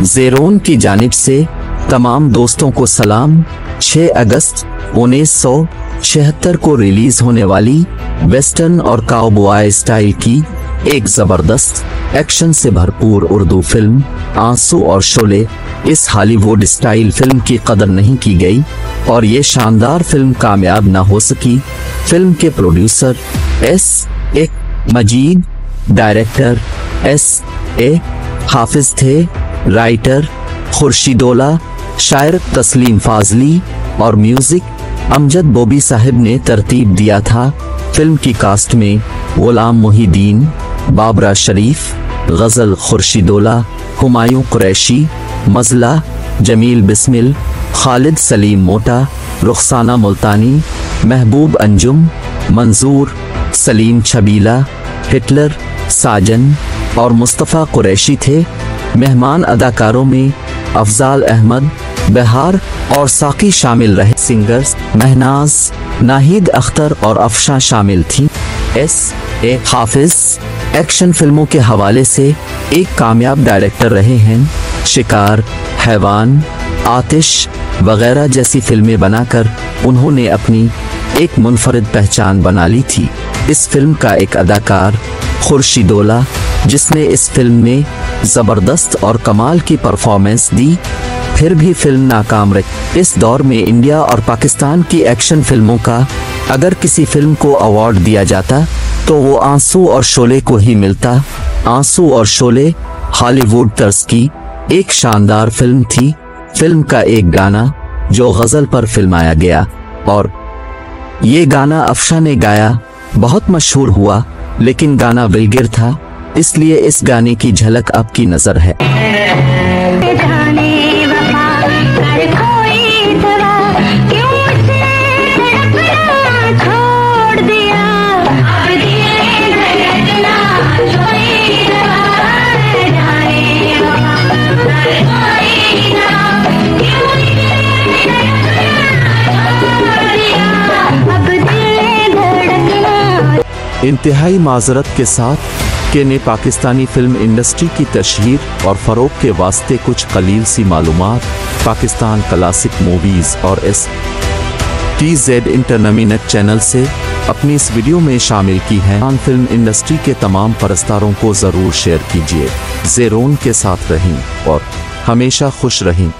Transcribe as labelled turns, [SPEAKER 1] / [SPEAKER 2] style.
[SPEAKER 1] ज़ेरोन की जानिब से तमाम दोस्तों को सलाम। 6 अगस्त 1976 को रिलीज होने वाली वेस्टर्न और काउबॉय स्टाइल की एक जबरदस्त एक्शन से भरपूर उर्दू फिल्म आंसू और शोले। इस हॉलीवुड स्टाइल फिल्म की कदर नहीं की गई और ये शानदार फिल्म कामयाब न हो सकी। फिल्म के प्रोड्यूसर S.A. मजीद, डायरेक्टर S.A. हाफिज थे, राइटर खुर्शीदोला, शायर तस्लीम फाजली और म्यूजिक अमजद बोबी साहब ने तरतीब दिया था। फिल्म की कास्ट में गुलाम मुहिदीन, बाबरा शरीफ, गजल खुर्शीदोला, हुमायूं कुरैशी, मजला, जमील बिस्मिल, खालिद सलीम मोटा, रुखसाना मुल्तानी, महबूब अंजुम, मंजूर, सलीम छबीला, हिटलर, साजन और मुस्तफ़ा कुरैशी थे। मेहमान अदाकारों में अफजाल अहमद, बहार और साकी शामिल रहे। सिंगर्स महनाज, नाहिद अख्तर और अफशा शामिल थीं। S.A. हाफिज एक्शन फिल्मों के हवाले से एक कामयाब डायरेक्टर रहे हैं। शिकार, हैवान, आतिश वगैरह जैसी फिल्में बनाकर उन्होंने अपनी एक मुनफरिद पहचान बना ली थी। इस फिल्म का एक अदाकार खुर्शीदोला, जिसने इस फिल्म में जबरदस्त और कमाल की परफॉर्मेंस दी, फिर भी फिल्म नाकाम रही। इस दौर में इंडिया और पाकिस्तान की एक्शन फिल्मों का अगर किसी फिल्म को अवार्ड दिया जाता तो वो आंसू और शोले को ही मिलता। आंसू और शोले हॉलीवुड तर्ज की एक शानदार फिल्म थी। फिल्म का एक गाना जो गजल पर फिल्माया गया और ये गाना अफशा ने गाया, बहुत मशहूर हुआ, लेकिन गाना विलगिर था, इसलिए इस गाने की झलक आपकी नजर है। इंतहाई माजरत के साथ के ने पाकिस्तानी फिल्म इंडस्ट्री की तशहीर और फ़रोग़ के वास्ते कुछ कलील सी मालूमात पाकिस्तान क्लासिक मूवीज़ और STZ इंटरनमीनेट चैनल से अपनी इस वीडियो में शामिल की है। फिल्म इंडस्ट्री के तमाम परस्तारों को ज़रूर शेयर कीजिए। ज़ेरोन के साथ रहें और हमेशा खुश रहें।